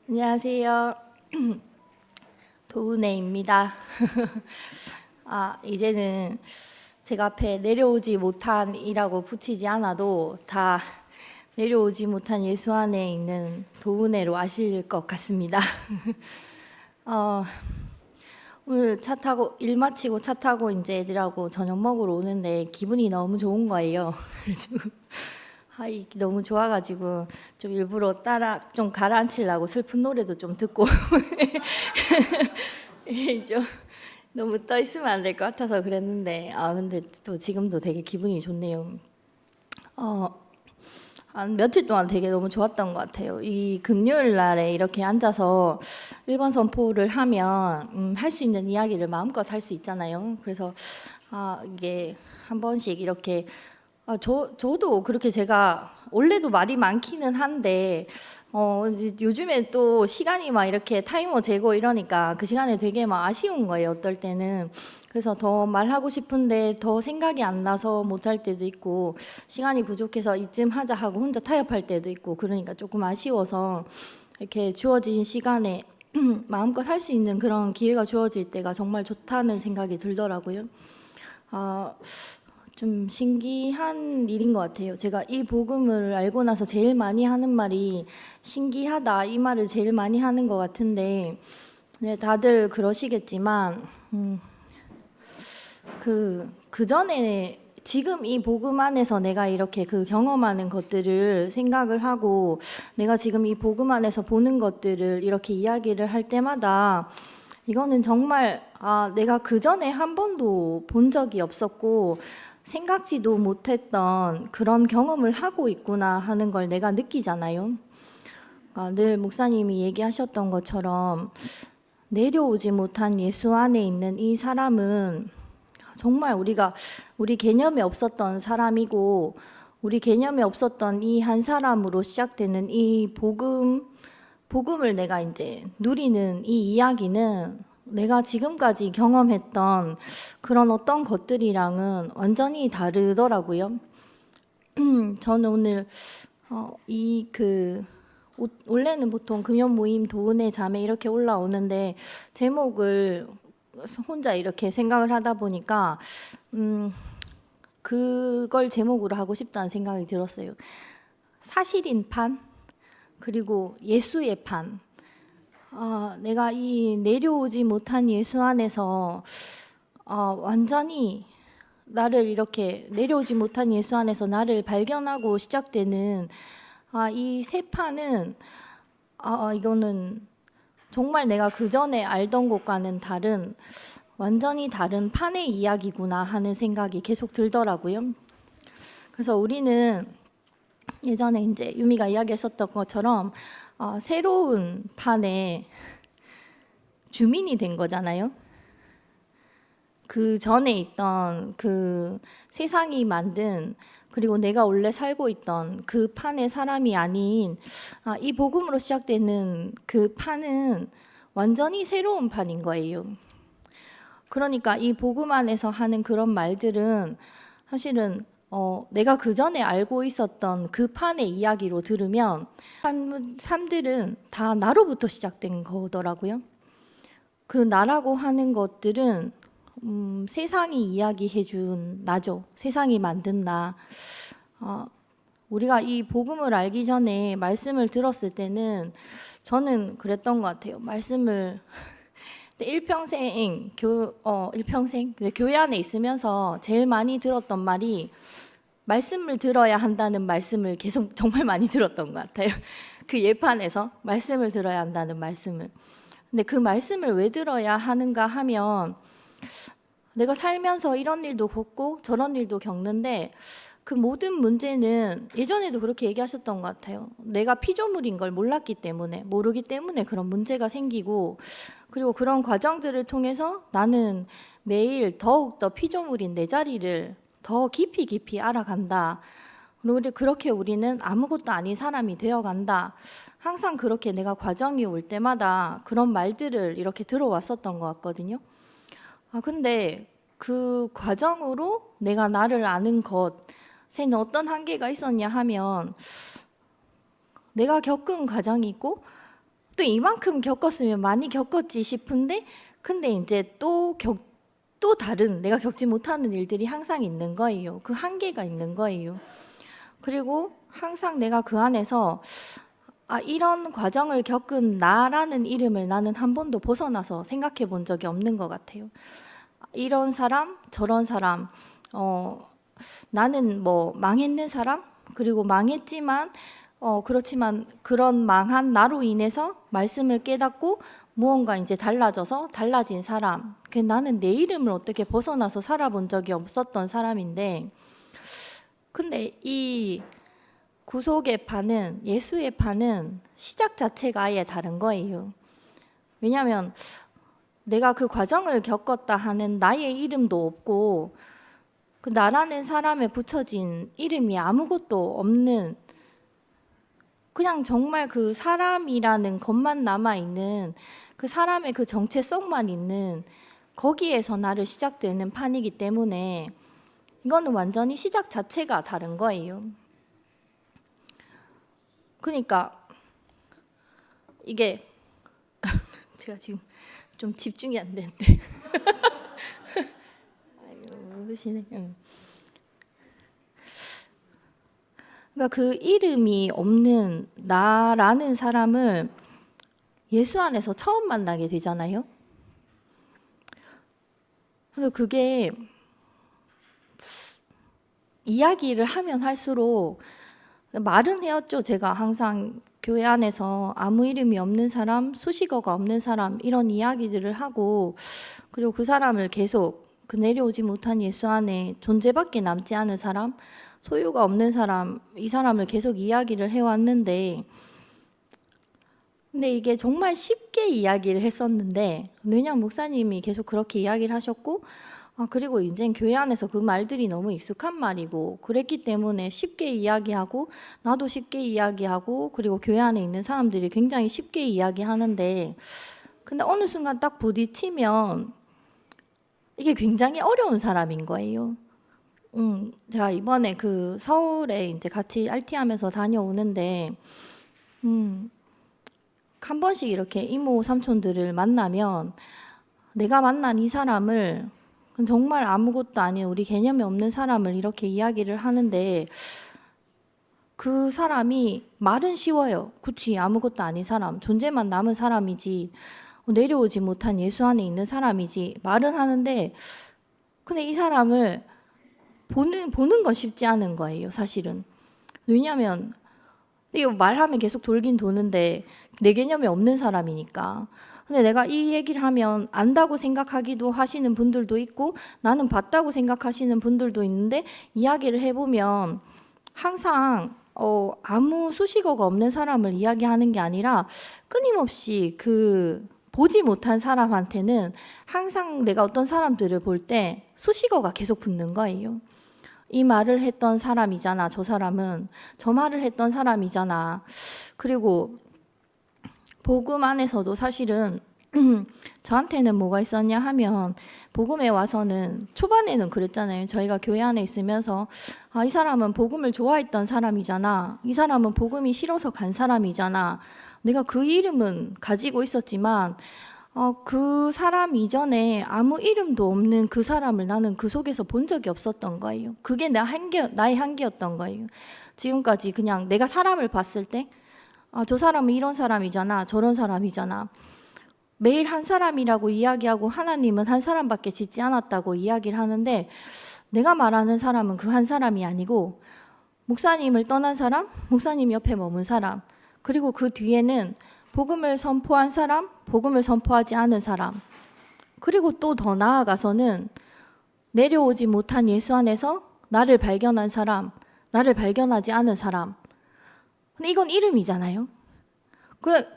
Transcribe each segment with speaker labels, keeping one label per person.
Speaker 1: 안녕하세요. 도은혜입니다. 이제는 제가 앞에 내려오지 못한이라고 붙이지 않아도 다 내려오지 못한 예수 안에 있는 도은혜로 아실 것 같습니다. 오늘 일 마치고 차 타고 이제 애들하고 저녁 먹으러 오는데 기분이 너무 좋은 거예요. 그래가지고 이게 너무 좋아가지고 좀 일부러 따라 좀 가라앉히려고 슬픈 노래도 좀 듣고 좀 너무 떠 있으면 안 될 것 같아서 그랬는데 근데 또 지금도 되게 기분이 좋네요. 한 며칠 동안 되게 너무 좋았던 것 같아요. 이 금요일 날에 이렇게 앉아서 1번 선포를 하면 할 수 있는 이야기를 마음껏 할 수 있잖아요. 그래서 이게 한 번씩 이렇게 저도 그렇게 제가 원래도 말이 많기는 한데 요즘에 또 시간이 막 이렇게 타이머 재고 이러니까 그 시간에 되게 막 아쉬운 거예요. 어떨 때는. 그래서 더 말하고 싶은데 더 생각이 안 나서 못할 때도 있고 시간이 부족해서 이쯤 하자 하고 혼자 타협할 때도 있고 그러니까 조금 아쉬워서 이렇게 주어진 시간에 마음껏 할 수 있는 그런 기회가 주어질 때가 정말 좋다는 생각이 들더라고요. 좀 신기한 일인 것 같아요. 제가 이 복음을 알고 나서 제일 많이 하는 말이 신기하다 이 말을 제일 많이 하는 것 같은데 네, 다들 그러시겠지만 그 전에 지금 이 복음 안에서 내가 이렇게 그 경험하는 것들을 생각을 하고 내가 지금 이 복음 안에서 보는 것들을 이렇게 이야기를 할 때마다 이거는 정말 내가 그 전에 한 번도 본 적이 없었고 생각지도 못했던 그런 경험을 하고 있구나 하는 걸 내가 느끼잖아요. 늘 목사님이 얘기하셨던 것처럼 내려오지 못한 예수 안에 있는 이 사람은 정말 우리 개념에 없었던 사람이고 우리 개념에 없었던 이 한 사람으로 시작되는 이 복음을 내가 이제 누리는 이 이야기는 내가 지금까지 경험했던 그런 어떤 것들이랑은 완전히 다르더라고요. 저는 오늘 원래는 보통 금연 모임 도은혜 자매 이렇게 올라오는데 제목을 혼자 이렇게 생각을 하다 보니까 그걸 제목으로 하고 싶다는 생각이 들었어요. 사실인 판 그리고 예수의 판. 내가 이 내려오지 못한 예수 안에서 완전히 나를 이렇게 내려오지 못한 예수 안에서 나를 발견하고 시작되는 이 세 판은 이거는 정말 내가 그 전에 알던 것과는 다른 완전히 다른 판의 이야기구나 하는 생각이 계속 들더라고요. 그래서 우리는 예전에 이제 유미가 이야기했었던 것처럼 새로운 판의 주민이 된 거잖아요. 그 전에 있던 그 세상이 만든 그리고 내가 원래 살고 있던 그 판의 사람이 아닌 이 복음으로 시작되는 그 판은 완전히 새로운 판인 거예요. 그러니까 이 복음 안에서 하는 그런 말들은 사실은 내가 그 전에 알고 있었던 그 판의 이야기로 들으면 삶들은 다 나로부터 시작된 거더라고요. 그 나라고 하는 것들은 세상이 이야기해 준 나죠. 세상이 만든 나. 우리가 이 복음을 알기 전에 말씀을 들었을 때는 저는 그랬던 것 같아요. 말씀을 일평생 교회 안에 있으면서 제일 많이 들었던 말이 말씀을 들어야 한다는 말씀을 계속 정말 많이 들었던 것 같아요. 그 예판에서 말씀을 들어야 한다는 말씀을. 근데 그 말씀을 왜 들어야 하는가 하면 내가 살면서 이런 일도 겪고 저런 일도 겪는데 그 모든 문제는 예전에도 그렇게 얘기하셨던 것 같아요. 내가 피조물인 걸 몰랐기 때문에 모르기 때문에 그런 문제가 생기고 그리고 그런 과정들을 통해서 나는 매일 더욱더 피조물인 내 자리를 더 깊이 알아간다. 그렇게 우리는 아무것도 아닌 사람이 되어간다. 항상 그렇게 내가 과정이 올 때마다 그런 말들을 이렇게 들어왔었던 것 같거든요. 근데 그 과정으로 내가 나를 아는 것에는 어떤 한계가 있었냐 하면 내가 겪은 과정이 있고 또 또 이만큼 겪었으면 많이 겪었지 싶은데 근데 이제 또 다른 내가 겪지 못하는 일들이 항상 있는 거예요. 그 한계가 있는 거예요. 그리고 항상 내가 그 안에서 이런 과정을 겪은 나라는 이름을 나는 한 번도 벗어나서 생각해 본 적이 없는 것 같아요. 이런 사람, 저런 사람, 나는 뭐 망했는 사람, 그리고 망했지만 그렇지만 그런 망한 나로 인해서 말씀을 깨닫고 무언가 이제 달라져서 달라진 사람. 나는 내 이름을 어떻게 벗어나서 살아본 적이 없었던 사람인데, 근데 이 구속의 판은, 예수의 판은 시작 자체가 아예 다른 거예요. 왜냐하면 내가 그 과정을 겪었다 하는 나의 이름도 없고 그 나라는 사람에 붙여진 이름이 아무것도 없는, 그냥 정말 그 사람이라는 것만 남아있는, 그 사람의 그 정체성만 있는 거기에서 나를 시작되는 판이기 때문에 이거는 완전히 시작 자체가 다른 거예요. 그러니까 이게 제가 지금 좀 집중이 안 되는데 아이고 그러시네. 그러니까 그 이름이 없는 나라는 사람을 예수 안에서 처음 만나게 되잖아요. 그래서 그게 이야기를 하면 할수록 말은 해왔죠. 제가 항상 교회 안에서 아무 이름이 없는 사람, 수식어가 없는 사람 이런 이야기들을 하고, 그리고 그 사람을 계속 그 내려오지 못한 예수 안에 존재밖에 남지 않은 사람, 소유가 없는 사람, 이 사람을 계속 이야기를 해왔는데, 근데 이게 정말 쉽게 이야기를 했었는데, 왜냐면 목사님이 계속 그렇게 이야기를 하셨고, 그리고 이제 교회 안에서 그 말들이 너무 익숙한 말이고 그랬기 때문에 쉽게 이야기하고 나도 쉽게 이야기하고 그리고 교회 안에 있는 사람들이 굉장히 쉽게 이야기하는데, 근데 어느 순간 딱 부딪히면 이게 굉장히 어려운 사람인 거예요. 제가 이번에 그 서울에 이제 같이 RT하면서 다녀오는데 한 번씩 이렇게 이모 삼촌들을 만나면 내가 만난 이 사람을 정말 아무것도 아닌 우리 개념이 없는 사람을 이렇게 이야기를 하는데 그 사람이 말은 쉬워요. 그치, 아무것도 아닌 사람, 존재만 남은 사람이지, 내려오지 못한 예수 안에 있는 사람이지 말은 하는데, 근데 이 사람을 보는 건 쉽지 않은 거예요, 사실은. 왜냐하면 이거 말하면 계속 돌긴 도는데 내 개념이 없는 사람이니까. 근데 내가 이 얘기를 하면 안다고 생각하기도 하시는 분들도 있고 나는 봤다고 생각하시는 분들도 있는데, 이야기를 해보면 항상 아무 수식어가 없는 사람을 이야기하는 게 아니라 끊임없이 그 보지 못한 사람한테는 항상 내가 어떤 사람들을 볼 때 수식어가 계속 붙는 거예요. 이 말을 했던 사람이잖아, 저 사람은. 저 말을 했던 사람이잖아. 그리고 복음 안에서도 사실은 저한테는 뭐가 있었냐 하면, 복음에 와서는 초반에는 그랬잖아요. 저희가 교회 안에 있으면서 이 사람은 복음을 좋아했던 사람이잖아, 이 사람은 복음이 싫어서 간 사람이잖아. 내가 그 이름은 가지고 있었지만 그 사람 이전에 아무 이름도 없는 그 사람을 나는 그 속에서 본 적이 없었던 거예요. 그게 나의 한계였던 거예요. 지금까지 그냥 내가 사람을 봤을 때 저 사람은 이런 사람이잖아, 저런 사람이잖아. 매일 한 사람이라고 이야기하고 하나님은 한 사람밖에 짓지 않았다고 이야기를 하는데, 내가 말하는 사람은 그 한 사람이 아니고 목사님을 떠난 사람, 목사님 옆에 머문 사람, 그리고 그 뒤에는 복음을 선포한 사람, 복음을 선포하지 않은 사람, 그리고 또 더 나아가서는 내려오지 못한 예수 안에서 나를 발견한 사람, 나를 발견하지 않은 사람. 근데 이건 이름이잖아요.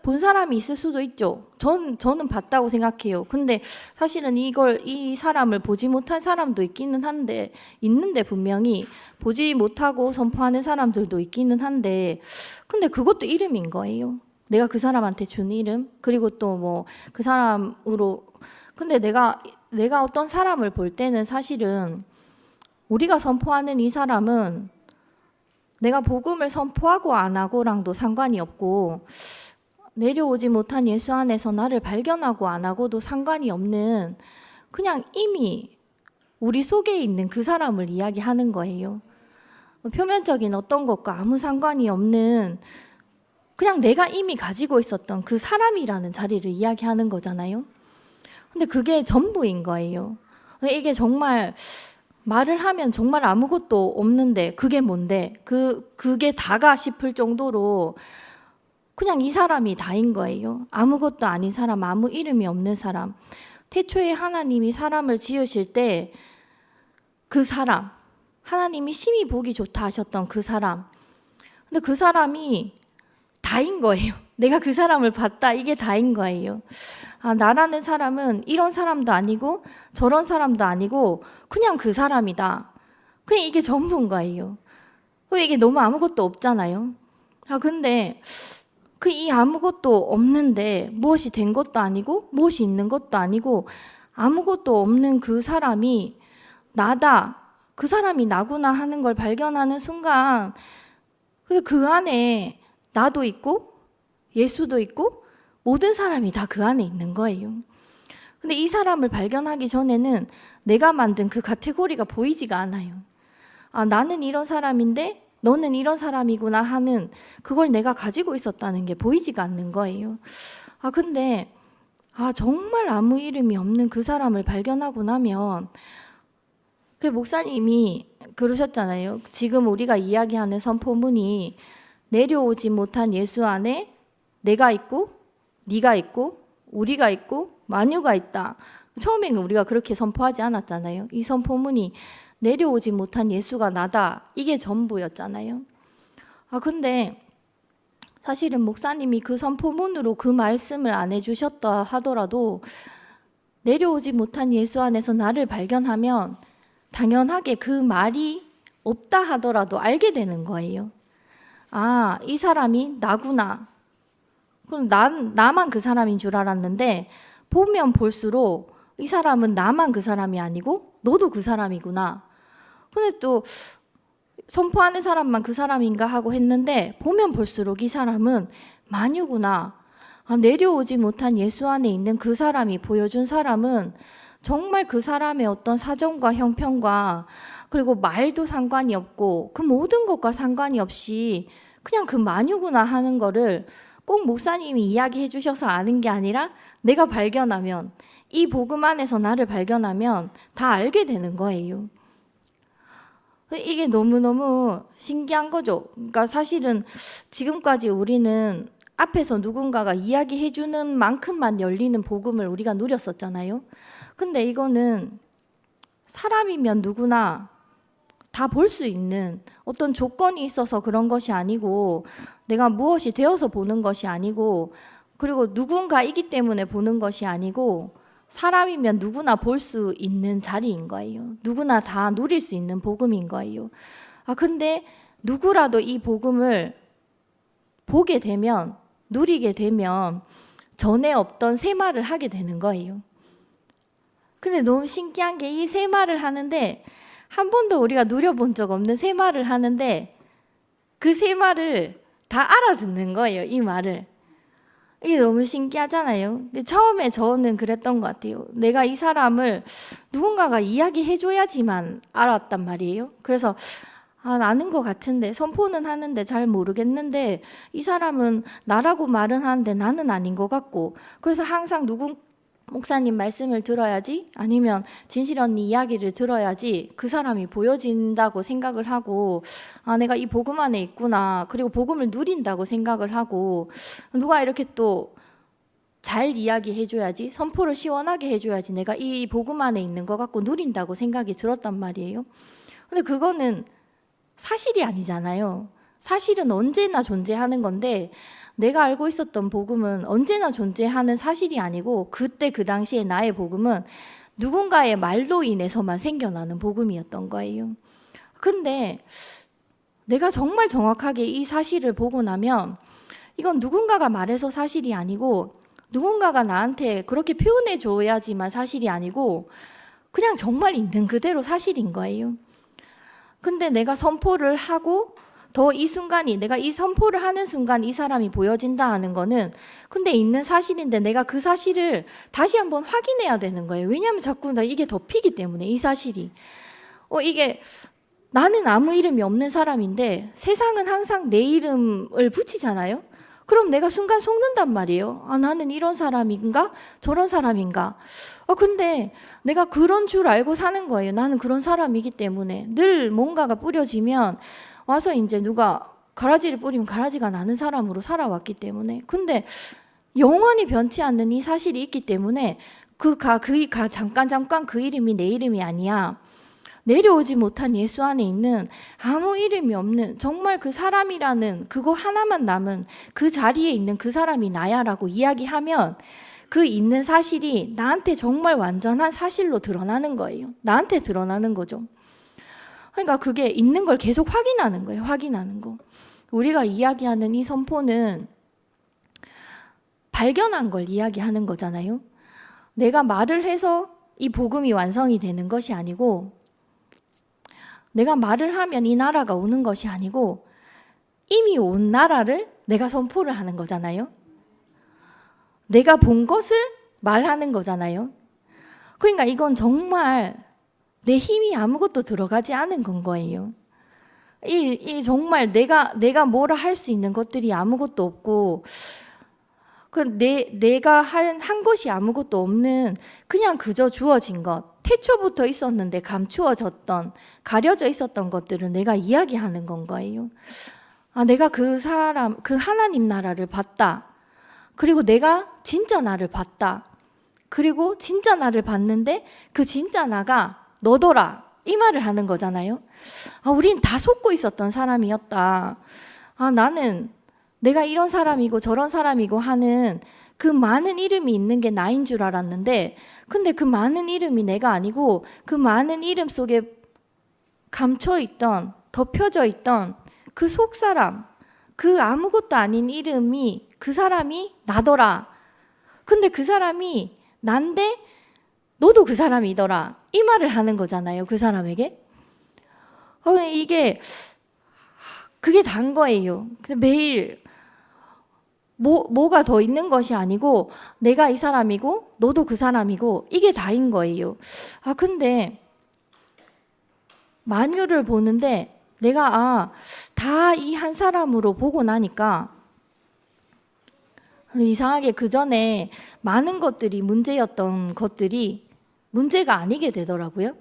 Speaker 1: 본 사람이 있을 수도 있죠. 저는 봤다고 생각해요. 근데 사실은 이 사람을 보지 못한 사람도 있는데 분명히 보지 못하고 선포하는 사람들도 있기는 한데, 근데 그것도 이름인 거예요. 내가 그 사람한테 준 이름, 그리고 또 뭐 그 사람으로. 근데 내가 어떤 사람을 볼 때는 사실은 우리가 선포하는 이 사람은 내가 복음을 선포하고 안 하고랑도 상관이 없고, 내려오지 못한 예수 안에서 나를 발견하고 안 하고도 상관이 없는, 그냥 이미 우리 속에 있는 그 사람을 이야기하는 거예요. 표면적인 어떤 것과 아무 상관이 없는, 그냥 내가 이미 가지고 있었던 그 사람이라는 자리를 이야기하는 거잖아요. 근데 그게 전부인 거예요. 이게 정말 말을 하면 정말 아무것도 없는데 그게 뭔데? 그게 다가 싶을 정도로 그냥 이 사람이 다인 거예요. 아무것도 아닌 사람, 아무 이름이 없는 사람. 태초에 하나님이 사람을 지으실 때 그 사람, 하나님이 심히 보기 좋다 하셨던 그 사람. 근데 그 사람이 다인 거예요. 내가 그 사람을 봤다, 이게 다인 거예요. 나라는 사람은 이런 사람도 아니고 저런 사람도 아니고 그냥 그 사람이다. 그냥 이게 전부인 거예요. 이게 너무 아무것도 없잖아요. 근데 이 아무것도 없는데 무엇이 된 것도 아니고 무엇이 있는 것도 아니고 아무것도 없는 그 사람이 나다, 그 사람이 나구나 하는 걸 발견하는 순간 그 안에 나도 있고 예수도 있고 모든 사람이 다 그 안에 있는 거예요. 근데 이 사람을 발견하기 전에는 내가 만든 그 카테고리가 보이지가 않아요. 나는 이런 사람인데 너는 이런 사람이구나 하는 그걸 내가 가지고 있었다는 게 보이지가 않는 거예요. 근데 정말 아무 이름이 없는 그 사람을 발견하고 나면, 그 목사님이 그러셨잖아요. 지금 우리가 이야기하는 선포문이 내려오지 못한 예수 안에 내가 있고 네가 있고 우리가 있고 만유가 있다. 처음에는 우리가 그렇게 선포하지 않았잖아요. 이 선포문이 내려오지 못한 예수가 나다, 이게 전부였잖아요. 근데 사실은 목사님이 그 선포문으로 그 말씀을 안 해주셨다 하더라도 내려오지 못한 예수 안에서 나를 발견하면 당연하게 그 말이 없다 하더라도 알게 되는 거예요. 이 사람이 나구나. 그럼 나만 그 사람인 줄 알았는데 보면 볼수록 이 사람은 나만 그 사람이 아니고 너도 그 사람이구나. 근데 또 선포하는 사람만 그 사람인가 하고 했는데 보면 볼수록 이 사람은 만유구나. 내려오지 못한 예수 안에 있는 그 사람이 보여준 사람은 정말 그 사람의 어떤 사정과 형편과 그리고 말도 상관이 없고 그 모든 것과 상관이 없이 그냥 그 만유구나 하는 거를 꼭 목사님이 이야기해 주셔서 아는 게 아니라 내가 발견하면, 이 복음 안에서 나를 발견하면 다 알게 되는 거예요. 이게 너무너무 신기한 거죠. 그러니까 사실은 지금까지 우리는 앞에서 누군가가 이야기해 주는 만큼만 열리는 복음을 우리가 누렸었잖아요. 근데 이거는 사람이면 누구나 다 볼 수 있는 어떤 조건이 있어서 그런 것이 아니고, 내가 무엇이 되어서 보는 것이 아니고, 그리고 누군가이기 때문에 보는 것이 아니고 사람이면 누구나 볼 수 있는 자리인 거예요. 누구나 다 누릴 수 있는 복음인 거예요. 근데 누구라도 이 복음을 보게 되면, 누리게 되면 전에 없던 세말을 하게 되는 거예요. 근데 너무 신기한 게 이 세말을 하는데 한 번도 우리가 누려본 적 없는 세말을 하는데 그 세말을 다 알아듣는 거예요. 이 말을. 이게 너무 신기하잖아요. 처음에 저는 그랬던 것 같아요. 내가 이 사람을 누군가가 이야기해 줘야지만 알았단 말이에요. 그래서 아는 것 같은데, 선포는 하는데 잘 모르겠는데 이 사람은 나라고 말은 하는데 나는 아닌 것 같고, 그래서 항상 목사님 말씀을 들어야지, 아니면 진실 언니 이야기를 들어야지 그 사람이 보여진다고 생각을 하고, 내가 이 복음 안에 있구나, 그리고 복음을 누린다고 생각을 하고, 누가 이렇게 또 잘 이야기해 줘야지, 선포를 시원하게 해줘야지 내가 이 복음 안에 있는 것 같고 누린다고 생각이 들었단 말이에요. 근데 그거는 사실이 아니잖아요. 사실은 언제나 존재하는 건데, 내가 알고 있었던 복음은 언제나 존재하는 사실이 아니고, 그때 그 당시에 나의 복음은 누군가의 말로 인해서만 생겨나는 복음이었던 거예요. 근데 내가 정말 정확하게 이 사실을 보고 나면 이건 누군가가 말해서 사실이 아니고, 누군가가 나한테 그렇게 표현해 줘야지만 사실이 아니고 그냥 정말 있는 그대로 사실인 거예요. 근데 내가 선포를 하고 더 이 순간이 내가 이 선포를 하는 순간 이 사람이 보여진다 하는 거는 근데 있는 사실인데 내가 그 사실을 다시 한번 확인해야 되는 거예요. 왜냐하면 자꾸 나 이게 덮이기 때문에 이 사실이 이게 나는 아무 이름이 없는 사람인데 세상은 항상 내 이름을 붙이잖아요. 그럼 내가 순간 속는단 말이에요. 나는 이런 사람인가? 저런 사람인가? 근데 내가 그런 줄 알고 사는 거예요. 나는 그런 사람이기 때문에 늘 뭔가가 뿌려지면 와서 이제 누가 가라지를 뿌리면 가라지가 나는 사람으로 살아왔기 때문에 근데 영원히 변치 않는 이 사실이 있기 때문에 잠깐 그 이름이 내 이름이 아니야. 내려오지 못한 예수 안에 있는 아무 이름이 없는 정말 그 사람이라는 그거 하나만 남은 그 자리에 있는 그 사람이 나야라고 이야기하면 그 있는 사실이 나한테 정말 완전한 사실로 드러나는 거예요. 나한테 드러나는 거죠. 그러니까 그게 있는 걸 계속 확인하는 거예요. 확인하는 거. 우리가 이야기하는 이 선포는 발견한 걸 이야기하는 거잖아요. 내가 말을 해서 이 복음이 완성이 되는 것이 아니고 내가 말을 하면 이 나라가 오는 것이 아니고 이미 온 나라를 내가 선포를 하는 거잖아요. 내가 본 것을 말하는 거잖아요. 그러니까 이건 정말 내 힘이 아무것도 들어가지 않은 건 거예요. 이 정말 내가 뭐라 할 수 있는 것들이 아무것도 없고 내가 한 것이 아무것도 없는 그냥 그저 주어진 것 태초부터 있었는데 감추어졌던 가려져 있었던 것들을 내가 이야기하는 건 거예요. 내가 그 하나님 나라를 봤다. 그리고 내가 진짜 나를 봤다. 그리고 진짜 나를 봤는데 그 진짜 나가 너더라. 이 말을 하는 거잖아요. 우린 다 속고 있었던 사람이었다. 나는 내가 이런 사람이고 저런 사람이고 하는 그 많은 이름이 있는 게 나인 줄 알았는데 근데 그 많은 이름이 내가 아니고 그 많은 이름 속에 감춰있던 덮여져 있던 그 속사람 그 아무것도 아닌 이름이 그 사람이 나더라. 근데 그 사람이 난데 너도 그 사람이더라. 이 말을 하는 거잖아요. 그 사람에게. 그게 단 거예요. 매일 뭐가 더 있는 것이 아니고 내가 이 사람이고 너도 그 사람이고 이게 다인 거예요. 근데 만유를 보는데 내가 다 이 한 사람으로 보고 나니까 이상하게 그 전에 많은 것들이 문제였던 것들이 문제가 아니게 되더라고요.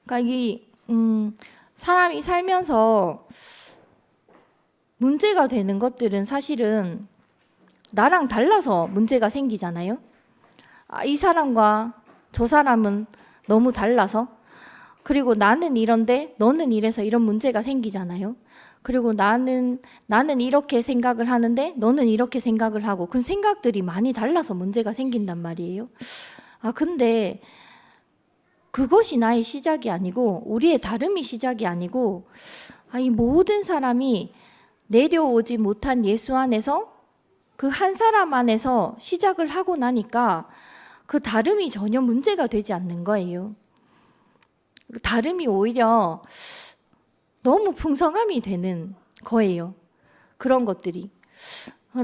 Speaker 1: 그러니까 사람이 살면서 문제가 되는 것들은 사실은 나랑 달라서 문제가 생기잖아요. 이 사람과 저 사람은 너무 달라서 그리고 나는 이런데 너는 이래서 이런 문제가 생기잖아요. 그리고 나는 이렇게 생각을 하는데 너는 이렇게 생각을 하고 그 생각들이 많이 달라서 문제가 생긴단 말이에요. 근데 그것이 나의 시작이 아니고 우리의 다름이 시작이 아니고 이 모든 사람이 내려오지 못한 예수 안에서 그 한 사람 안에서 시작을 하고 나니까 그 다름이 전혀 문제가 되지 않는 거예요. 다름이 오히려 너무 풍성함이 되는 거예요. 그런 것들이.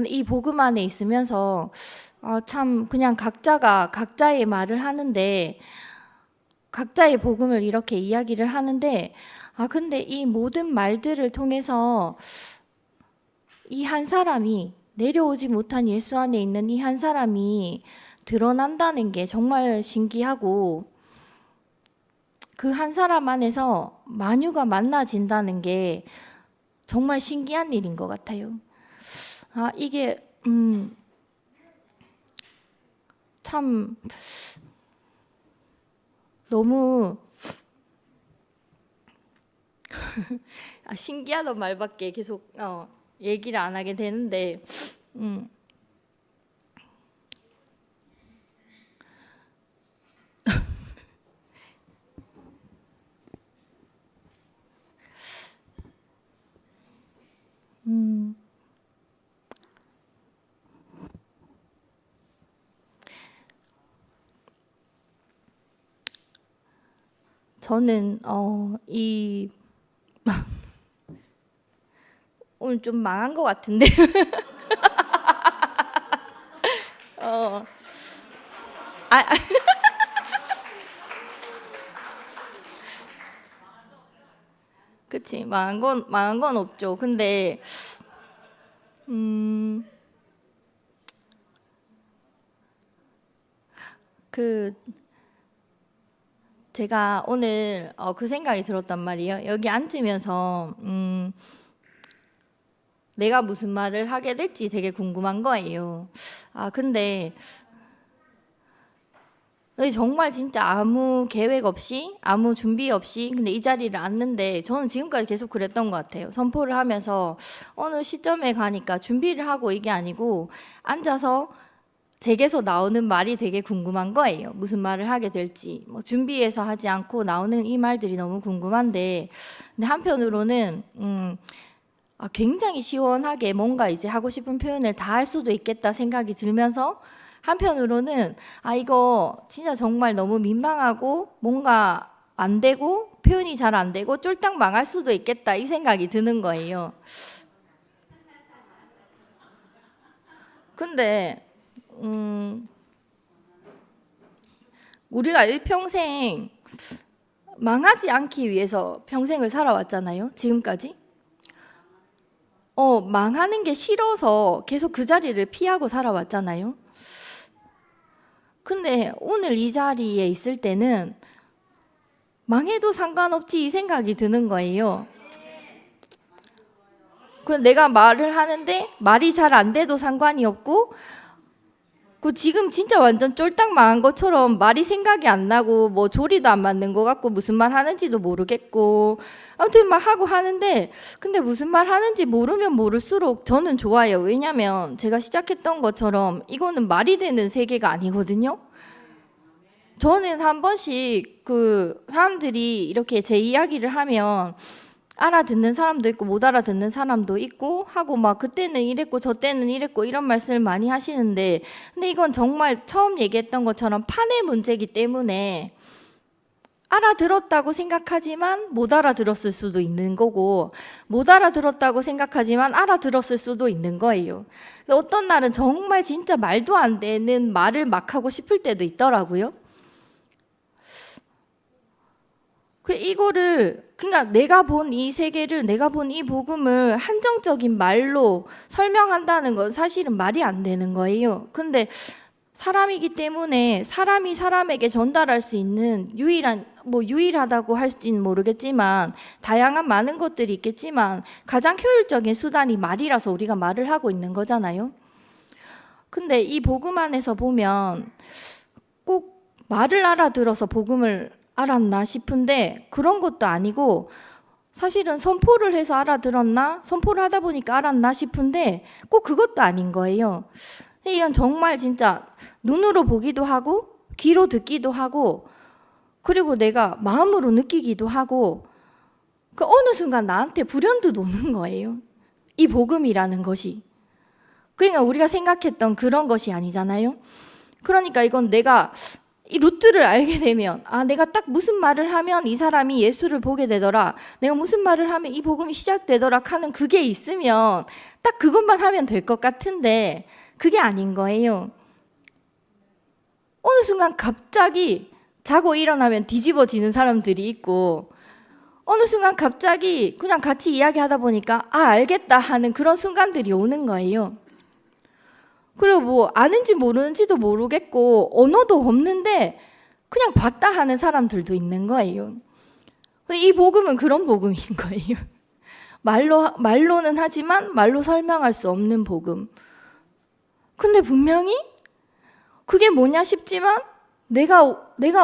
Speaker 1: 이 복음 안에 있으면서 참 그냥 각자가 각자의 말을 하는데 각자의 복음을 이렇게 이야기를 하는데 근데 이 모든 말들을 통해서 이 한 사람이 내려오지 못한 예수 안에 있는 이 한 사람이 드러난다는 게 정말 신기하고 그 한 사람 안에서 만유가 만나진다는 게 정말 신기한 일인 것 같아요. 이게 참 너무 신기하단 말밖에 계속 얘기를 안 하게 되는데 저는 오늘 좀 망한 것 같은데. 어, 아, 그치. 망한 건 없죠. 근데, 음, 그, 제가 오늘 그 생각이 들었단 말이에요. 여기 앉으면서, 내가 무슨 말을 하게 될지 되게 궁금한 거예요. 근데 정말 진짜 아무 계획 없이, 아무 준비 없이, 근데 이 자리를 앉는데, 저는 지금까지 계속 그랬던 것 같아요. 선포를 하면서 어느 시점에 가니까 준비를 하고 이게 아니고, 앉아서 제게서 나오는 말이 되게 궁금한 거예요. 무슨 말을 하게 될지. 뭐 준비해서 하지 않고 나오는 이 말들이 너무 궁금한데, 근데 한편으로는, 굉장히 시원하게 뭔가 이제 하고 싶은 표현을 다 할 수도 있겠다 생각이 들면서, 한편으로는 이거 진짜 정말 너무 민망하고 뭔가 안 되고 표현이 잘 안 되고 쫄딱 망할 수도 있겠다 이 생각이 드는 거예요. 근데 우리가 일평생 망하지 않기 위해서 평생을 살아왔잖아요. 지금까지. 망하는 게 싫어서 계속 그 자리를 피하고 살아왔잖아요. 근데 오늘 이 자리에 있을 때는 망해도 상관없지 이 생각이 드는 거예요. 내가 말을 하는데 말이 잘 안 돼도 상관이 없고, 지금 진짜 완전 쫄딱 망한 것처럼 말이 생각이 안 나고 뭐 조리도 안 맞는 것 같고 무슨 말 하는지도 모르겠고 아무튼 막 하고 하는데, 근데 무슨 말 하는지 모르면 모를수록 저는 좋아요. 왜냐면 제가 시작했던 것처럼 이거는 말이 되는 세계가 아니거든요. 저는 한 번씩 사람들이 이렇게 제 이야기를 하면 알아듣는 사람도 있고 못 알아듣는 사람도 있고 하고 막 그때는 이랬고 저 때는 이랬고 이런 말씀을 많이 하시는데, 근데 이건 정말 처음 얘기했던 것처럼 판의 문제이기 때문에 알아들었다고 생각하지만 못 알아들었을 수도 있는 거고, 못 알아들었다고 생각하지만 알아들었을 수도 있는 거예요. 어떤 날은 정말 진짜 말도 안 되는 말을 막 하고 싶을 때도 있더라고요. 그러니까 내가 본 이 세계를, 내가 본 이 복음을 한정적인 말로 설명한다는 건 사실은 말이 안 되는 거예요. 근데 사람이기 때문에 사람이 사람에게 전달할 수 있는 유일하다고 할지는 모르겠지만 다양한 많은 것들이 있겠지만 가장 효율적인 수단이 말이라서 우리가 말을 하고 있는 거잖아요. 근데 이 복음 안에서 보면 꼭 말을 알아들어서 복음을 알았나 싶은데 그런 것도 아니고, 사실은 선포를 해서 알아들었나, 선포를 하다 보니까 알았나 싶은데 꼭 그것도 아닌 거예요. 이건 정말 진짜 눈으로 보기도 하고 귀로 듣기도 하고 그리고 내가 마음으로 느끼기도 하고 어느 순간 나한테 불현듯 오는 거예요. 이 복음이라는 것이. 그러니까 우리가 생각했던 그런 것이 아니잖아요. 그러니까 이건 내가 이 루트를 알게 되면 내가 딱 무슨 말을 하면 이 사람이 예수를 보게 되더라, 내가 무슨 말을 하면 이 복음이 시작되더라 하는 그게 있으면 딱 그것만 하면 될 것 같은데 그게 아닌 거예요. 어느 순간 갑자기 자고 일어나면 뒤집어지는 사람들이 있고, 어느 순간 갑자기 그냥 같이 이야기하다 보니까 알겠다 하는 그런 순간들이 오는 거예요. 그리고 뭐 아는지 모르는지도 모르겠고 언어도 없는데 그냥 봤다 하는 사람들도 있는 거예요. 이 복음은 그런 복음인 거예요. 말로는 하지만 말로 설명할 수 없는 복음. 근데 분명히 그게 뭐냐 싶지만 내가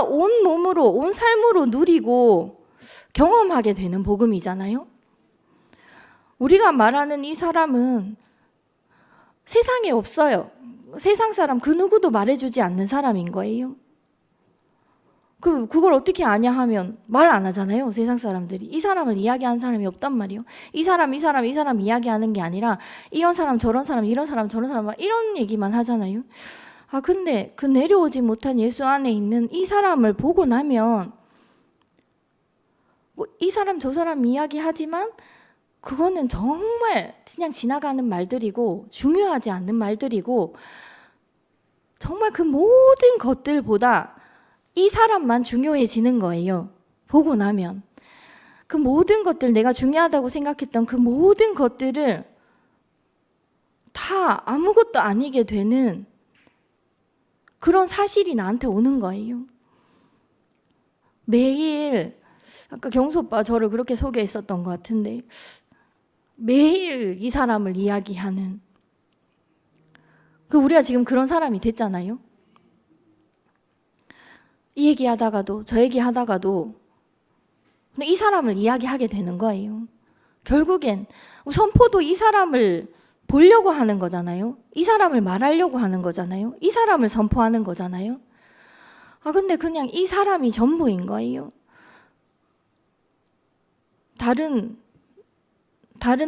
Speaker 1: 온 몸으로, 온 삶으로 누리고 경험하게 되는 복음이잖아요. 우리가 말하는 이 사람은 세상에 없어요. 세상 사람 그 누구도 말해주지 않는 사람인 거예요. 그걸 어떻게 아냐 하면 말 안 하잖아요. 세상 사람들이. 이 사람을 이야기하는 사람이 없단 말이에요. 이 사람 이야기하는 게 아니라 이런 사람 저런 사람 이런 사람 저런 사람 막 이런 얘기만 하잖아요. 근데 그 내려오지 못한 예수 안에 있는 이 사람을 보고 나면 이 사람 저 사람 이야기하지만 그거는 정말 그냥 지나가는 말들이고 중요하지 않는 말들이고 정말 그 모든 것들보다 이 사람만 중요해지는 거예요. 보고 나면. 그 모든 것들, 내가 중요하다고 생각했던 그 모든 것들을 다 아무것도 아니게 되는 그런 사실이 나한테 오는 거예요. 매일, 아까 경수 오빠 저를 그렇게 소개했었던 것 같은데, 매일 이 사람을 이야기하는, 우리가 지금 그런 사람이 됐잖아요. 이 얘기하다가도 저 얘기하다가도 근데 이 사람을 이야기하게 되는 거예요. 결국엔 선포도 이 사람을 보려고 하는 거잖아요. 이 사람을 말하려고 하는 거잖아요. 이 사람을 선포하는 거잖아요. 근데 그냥 이 사람이 전부인 거예요. 다른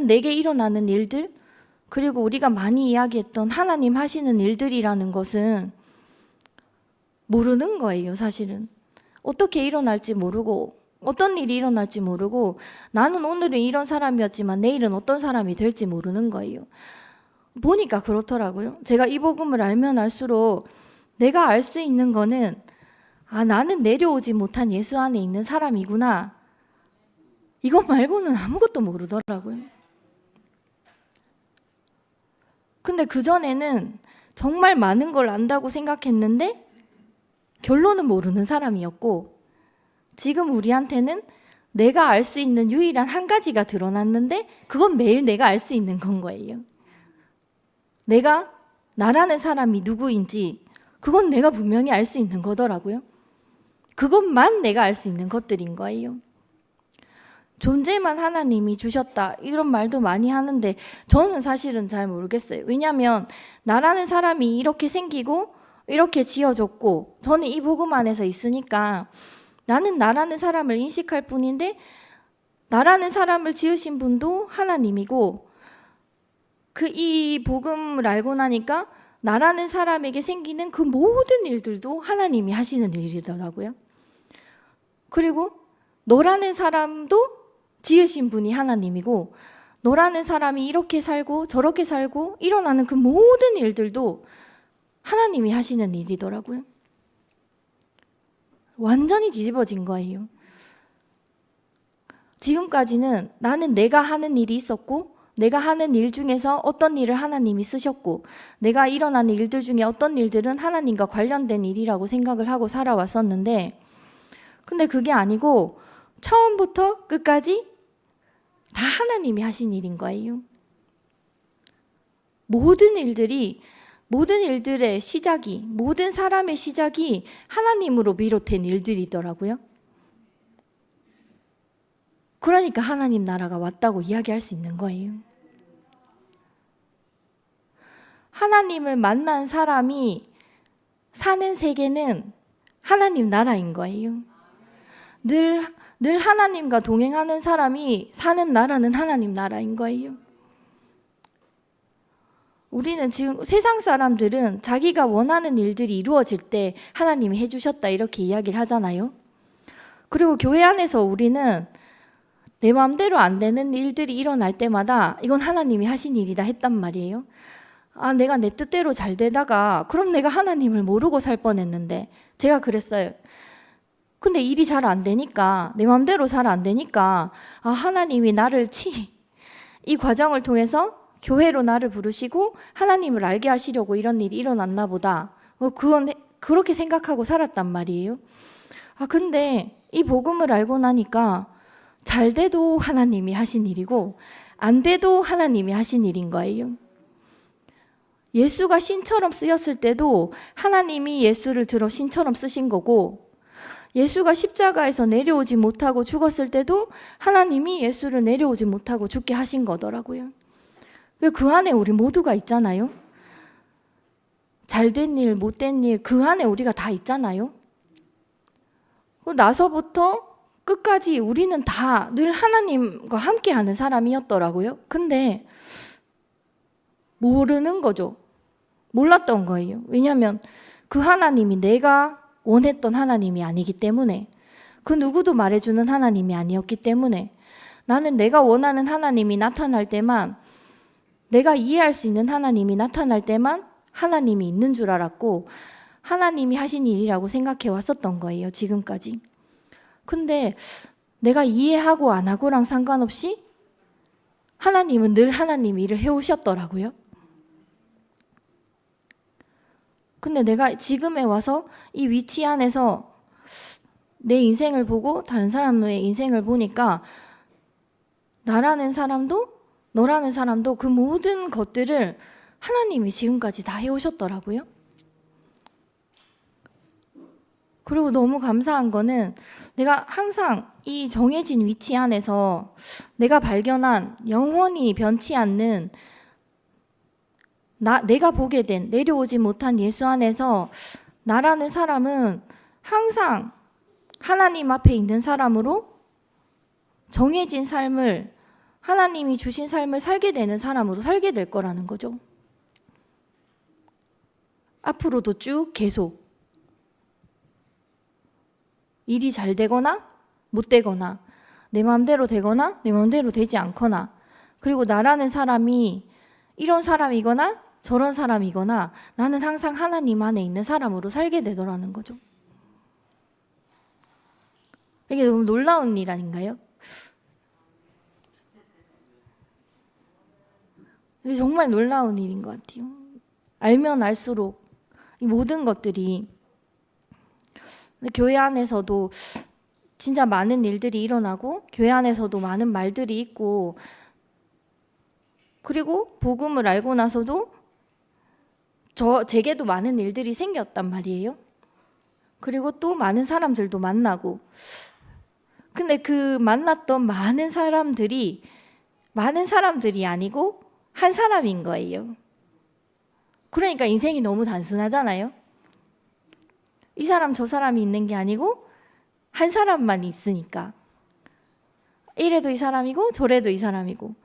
Speaker 1: 내게 일어나는 일들, 그리고 우리가 많이 이야기했던 하나님 하시는 일들이라는 것은 모르는 거예요, 사실은. 어떻게 일어날지 모르고 어떤 일이 일어날지 모르고 나는 오늘은 이런 사람이었지만 내일은 어떤 사람이 될지 모르는 거예요. 보니까 그렇더라고요. 제가 이 복음을 알면 알수록 내가 알 수 있는 거는 나는 내려오지 못한 예수 안에 있는 사람이구나. 이것 말고는 아무것도 모르더라고요. 근데 그전에는 정말 많은 걸 안다고 생각했는데 결론은 모르는 사람이었고 지금 우리한테는 내가 알 수 있는 유일한 한 가지가 드러났는데 그건 매일 내가 알 수 있는 건 거예요. 내가 나라는 사람이 누구인지 그건 내가 분명히 알 수 있는 거더라고요. 그것만 내가 알 수 있는 것들인 거예요. 존재만 하나님이 주셨다 이런 말도 많이 하는데 저는 사실은 잘 모르겠어요. 왜냐하면 나라는 사람이 이렇게 생기고 이렇게 지어졌고 저는 이 복음 안에서 있으니까 나는 나라는 사람을 인식할 뿐인데 나라는 사람을 지으신 분도 하나님이고 이 복음을 알고 나니까 나라는 사람에게 생기는 그 모든 일들도 하나님이 하시는 일이더라고요. 그리고 너라는 사람도 지으신 분이 하나님이고 너라는 사람이 이렇게 살고 저렇게 살고 일어나는 그 모든 일들도 하나님이 하시는 일이더라고요. 완전히 뒤집어진 거예요. 지금까지는 나는 내가 하는 일이 있었고 내가 하는 일 중에서 어떤 일을 하나님이 쓰셨고 내가 일어나는 일들 중에 어떤 일들은 하나님과 관련된 일이라고 생각을 하고 살아왔었는데 근데 그게 아니고 처음부터 끝까지 다 하나님이 하신 일인 거예요. 모든 일들의 시작이, 모든 사람의 시작이 하나님으로 비롯된 일들이더라고요. 그러니까 하나님 나라가 왔다고 이야기할 수 있는 거예요. 하나님을 만난 사람이 사는 세계는 하나님 나라인 거예요. 늘 하나님과 동행하는 사람이 사는 나라는 하나님 나라인 거예요. 우리는 지금 세상 사람들은 자기가 원하는 일들이 이루어질 때 하나님이 해주셨다 이렇게 이야기를 하잖아요. 그리고 교회 안에서 우리는 내 마음대로 안 되는 일들이 일어날 때마다 이건 하나님이 하신 일이다 했단 말이에요. 내가 내 뜻대로 잘 되다가 그럼 내가 하나님을 모르고 살 뻔했는데 제가 그랬어요. 근데 일이 잘 안 되니까 내 마음대로 잘 안 되니까 하나님이 나를 이 과정을 통해서 교회로 나를 부르시고 하나님을 알게 하시려고 이런 일이 일어났나 보다. 그건 그렇게 생각하고 살았단 말이에요. 근데 이 복음을 알고 나니까 잘 돼도 하나님이 하신 일이고 안 돼도 하나님이 하신 일인 거예요. 예수가 신처럼 쓰였을 때도 하나님이 예수를 들어 신처럼 쓰신 거고 예수가 십자가에서 내려오지 못하고 죽었을 때도 하나님이 예수를 내려오지 못하고 죽게 하신 거더라고요. 그 안에 우리 모두가 있잖아요. 잘된 일, 못된 일, 그 안에 우리가 다 있잖아요. 나서부터 끝까지 우리는 다 늘 하나님과 함께하는 사람이었더라고요. 근데 모르는 거죠. 몰랐던 거예요. 왜냐하면 그 하나님이 내가 원했던 하나님이 아니기 때문에 그 누구도 말해주는 하나님이 아니었기 때문에 나는 내가 원하는 하나님이 나타날 때만, 내가 이해할 수 있는 하나님이 나타날 때만 하나님이 있는 줄 알았고 하나님이 하신 일이라고 생각해 왔었던 거예요, 지금까지. 근데 내가 이해하고 안 하고랑 상관없이 하나님은 늘 하나님 일을 해오셨더라고요. 근데 내가 지금에 와서 이 위치 안에서 내 인생을 보고 다른 사람의 인생을 보니까 나라는 사람도 너라는 사람도 그 모든 것들을 하나님이 지금까지 다 해오셨더라고요. 그리고 너무 감사한 거는 내가 항상 이 정해진 위치 안에서 내가 발견한 영원히 변치 않는 내가 보게 된 내려오지 못한 예수 안에서 나라는 사람은 항상 하나님 앞에 있는 사람으로 정해진 삶을, 하나님이 주신 삶을 살게 되는 사람으로 살게 될 거라는 거죠. 앞으로도 쭉 계속 일이 잘 되거나 못 되거나 내 마음대로 되거나 내 마음대로 되지 않거나, 그리고 나라는 사람이 이런 사람이거나 저런 사람이거나 나는 항상 하나님 안에 있는 사람으로 살게 되더라는 거죠. 이게 너무 놀라운 일 아닌가요? 이게 정말 놀라운 일인 것 같아요. 알면 알수록 이 모든 것들이, 교회 안에서도 진짜 많은 일들이 일어나고 교회 안에서도 많은 말들이 있고, 그리고 복음을 알고 나서도 제게도 많은 일들이 생겼단 말이에요. 그리고 또 많은 사람들도 만나고, 근데 그 만났던 많은 사람들이 아니고 한 사람인 거예요. 그러니까 인생이 너무 단순하잖아요. 이 사람 저 사람이 있는 게 아니고 한 사람만 있으니까. 이래도 이 사람이고 저래도 이 사람이고.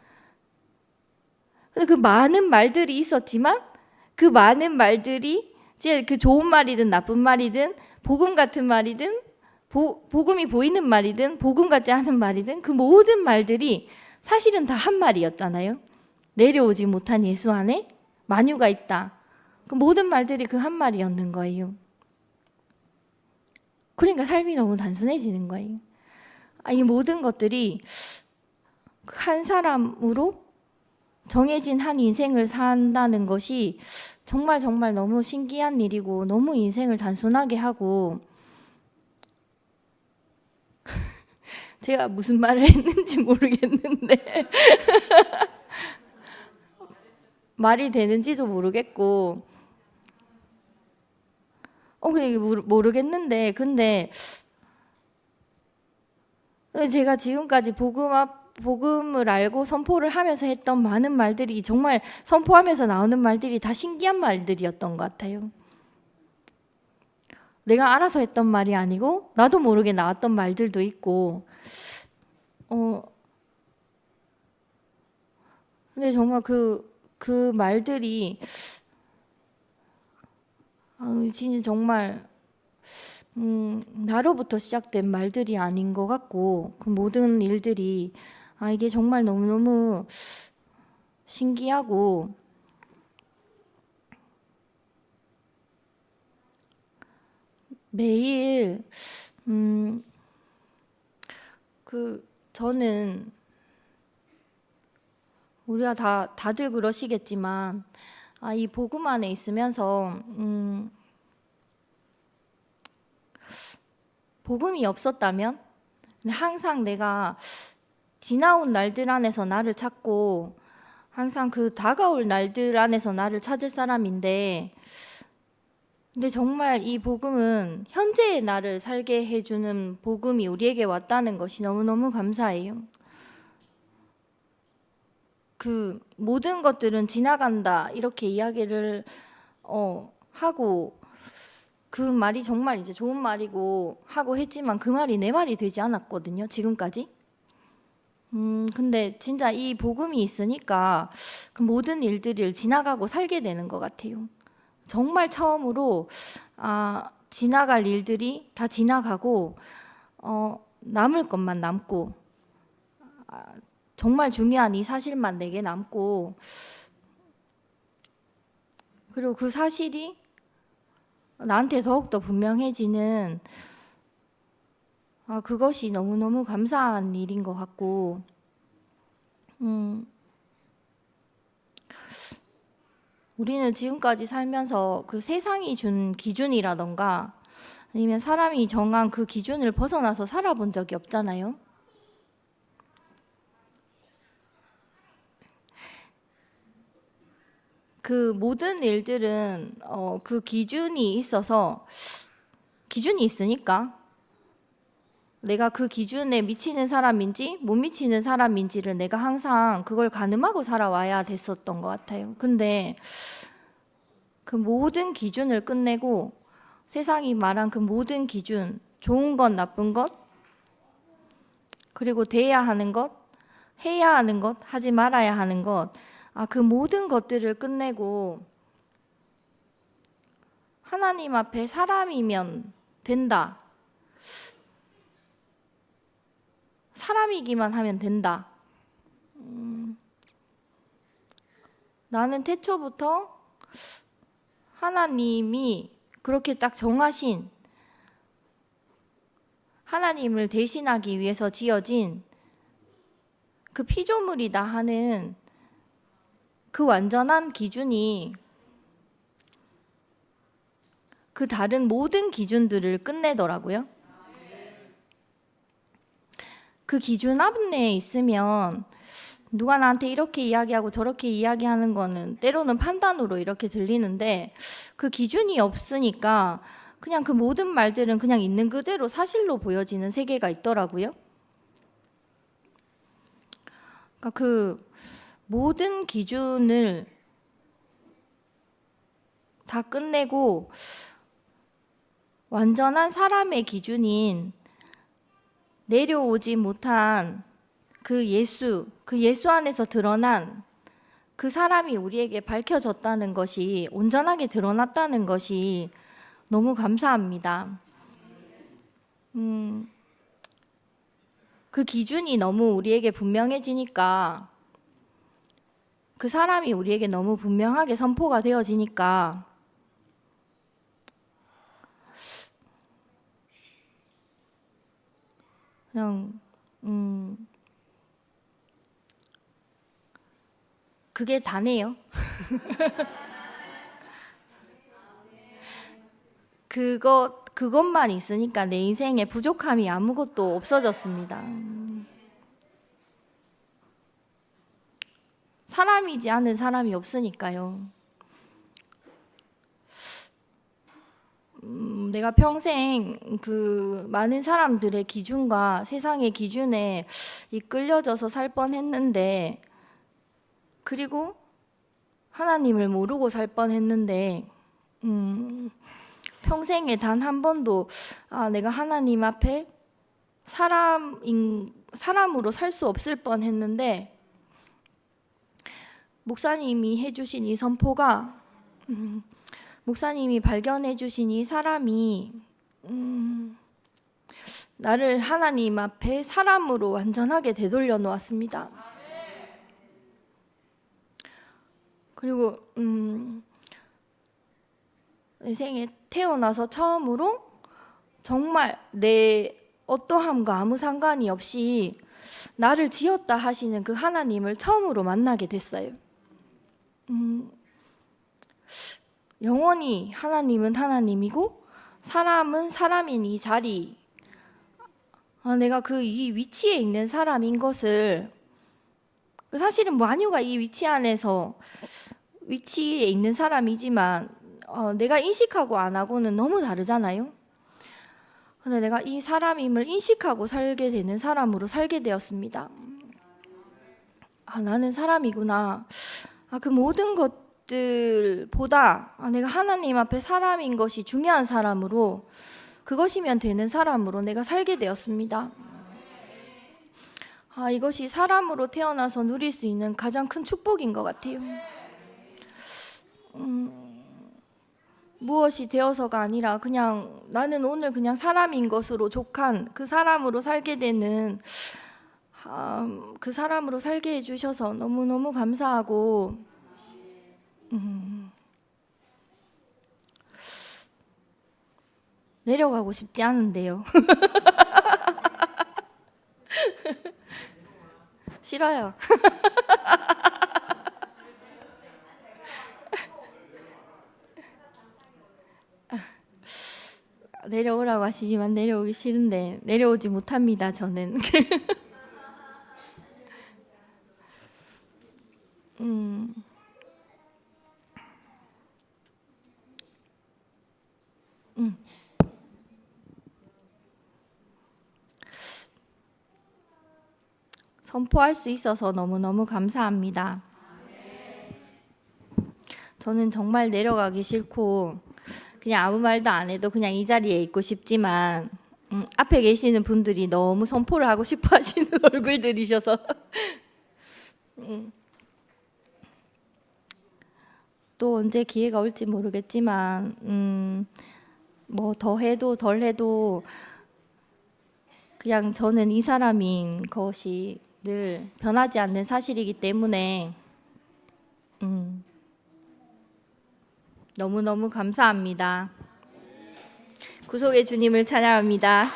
Speaker 1: 근데 그 많은 말들이 있었지만 그 많은 말들이 그 좋은 말이든 나쁜 말이든 복음 같은 말이든 복음이 보이는 말이든 복음 같지 않은 말이든 그 모든 말들이 사실은 다 한 말이었잖아요. 내려오지 못한 예수 안에 만유가 있다. 그 모든 말들이 그 한 말이었는 거예요. 그러니까 삶이 너무 단순해지는 거예요. 이 모든 것들이 한 사람으로 정해진 한 인생을 산다는 것이 정말 정말 너무 신기한 일이고 너무 인생을 단순하게 하고, 제가 무슨 말을 했는지 모르겠는데 말이 되는지도 모르겠고 모르겠는데, 근데 제가 지금까지 복음을 알고 선포를 하면서 했던 많은 말들이, 정말 선포하면서 나오는 말들이 다 신기한 말들이었던 것 같아요. 내가 알아서 했던 말이 아니고 나도 모르게 나왔던 말들도 있고, 근데 정말 그 말들이 진짜 정말 나로부터 시작된 말들이 아닌 것 같고, 그 모든 일들이 이게 정말 너무너무 신기하고, 매일 저는 우리가 다들 그러시겠지만 이 복음 안에 있으면서 복음이 없었다면 항상 내가 지나온 날들 안에서 나를 찾고 항상 그 다가올 날들 안에서 나를 찾을 사람인데, 근데 정말 이 복음은 현재의 나를 살게 해주는 복음이 우리에게 왔다는 것이 너무너무 감사해요. 그 모든 것들은 지나간다 이렇게 이야기를 하고, 그 말이 정말 이제 좋은 말이고 하고 했지만 그 말이 내 말이 되지 않았거든요, 지금까지. 근데 진짜 이 복음이 있으니까 그 모든 일들을 지나가고 살게 되는 것 같아요. 정말 처음으로 지나갈 일들이 다 지나가고 남을 것만 남고, 정말 중요한 이 사실만 내게 남고, 그리고 그 사실이 나한테 더욱더 분명해지는 그것이 너무너무 감사한 일인 것 같고, 우리는 지금까지 살면서 그 세상이 준 기준이라던가 아니면 사람이 정한 그 기준을 벗어나서 살아본 적이 없잖아요. 그 모든 일들은 그 기준이 있으니까 내가 그 기준에 미치는 사람인지 못 미치는 사람인지를 내가 항상 그걸 가늠하고 살아와야 됐었던 것 같아요. 근데 그 모든 기준을 끝내고 세상이 말한 그 모든 기준, 좋은 것, 나쁜 것, 그리고 돼야 하는 것, 해야 하는 것, 하지 말아야 하는 것, 그 모든 것들을 끝내고 하나님 앞에 사람이면 된다. 사람이기만 하면 된다. 나는 태초부터 하나님이 그렇게 딱 정하신, 하나님을 대신하기 위해서 지어진 그 피조물이다 하는 그 완전한 기준이 그 다른 모든 기준들을 끝내더라고요. 그 기준 안에 있으면 누가 나한테 이렇게 이야기하고 저렇게 이야기하는 거는 때로는 판단으로 이렇게 들리는데, 그 기준이 없으니까 그냥 그 모든 말들은 그냥 있는 그대로 사실로 보여지는 세계가 있더라고요. 그러니까 그 모든 기준을 다 끝내고 완전한 사람의 기준인 내려오지 못한 그 예수 안에서 드러난 그 사람이 우리에게 밝혀졌다는 것이, 온전하게 드러났다는 것이 너무 감사합니다. 그 기준이 너무 우리에게 분명해지니까, 그 사람이 우리에게 너무 분명하게 선포가 되어지니까 그냥 그게 다네요. 그것만 있으니까 내 인생에 부족함이 아무것도 없어졌습니다. 사람이지 않은 사람이 없으니까요. 내가 평생 그 많은 사람들의 기준과 세상의 기준에 이끌려져서 살 뻔했는데, 그리고 하나님을 모르고 살 뻔했는데, 평생에 단 한 번도 내가 하나님 앞에 사람으로 살 수 없을 뻔했는데, 목사님이 해주신 이 선포가, 목사님이 발견해 주신 이 사람이 나를 하나님 앞에 사람으로 완전하게 되돌려 놓았습니다. 그리고 내 생에 태어나서 처음으로 정말 내 어떠함과 아무 상관이 없이 나를 지었다 하시는 그 하나님을 처음으로 만나게 됐어요. 영원히 하나님은 하나님이고 사람은 사람인 이 자리, 내가 이 위치에 있는 사람인 것을, 사실은 만유가 이 위치 안에서 위치에 있는 사람이지만 내가 인식하고 안 하고는 너무 다르잖아요. 근데 내가 이 사람임을 인식하고 살게 되는 사람으로 살게 되었습니다. 나는 사람이구나. 그 모든 것들보다 내가 하나님 앞에 사람인 것이 중요한 사람으로, 그것이면 되는 사람으로 내가 살게 되었습니다. 이것이 사람으로 태어나서 누릴 수 있는 가장 큰 축복인 것 같아요. 무엇이 되어서가 아니라 그냥 나는 오늘 그냥 사람인 것으로 족한 그 사람으로 살게 되는 그 사람으로 살게 해주셔서 너무너무 감사하고 내려가고 싶지 않은데요. 싫어요. 내려오라고 하시지만 내려오기 싫은데 내려오지 못합니다, 저는. 선포할 수 있어서 너무너무 감사합니다. 저는 정말 내려가기 싫고 그냥 아무 말도 안 해도 그냥 이 자리에 있고 싶지만 앞에 계시는 분들이 너무 선포를 하고 싶어 하시는 얼굴들이셔서 또 언제 기회가 올지 모르겠지만 뭐 더 해도 덜 해도 그냥 저는 이 사람인 것이 늘 변하지 않는 사실이기 때문에 너무너무 감사합니다. 구속의 주님을 찬양합니다.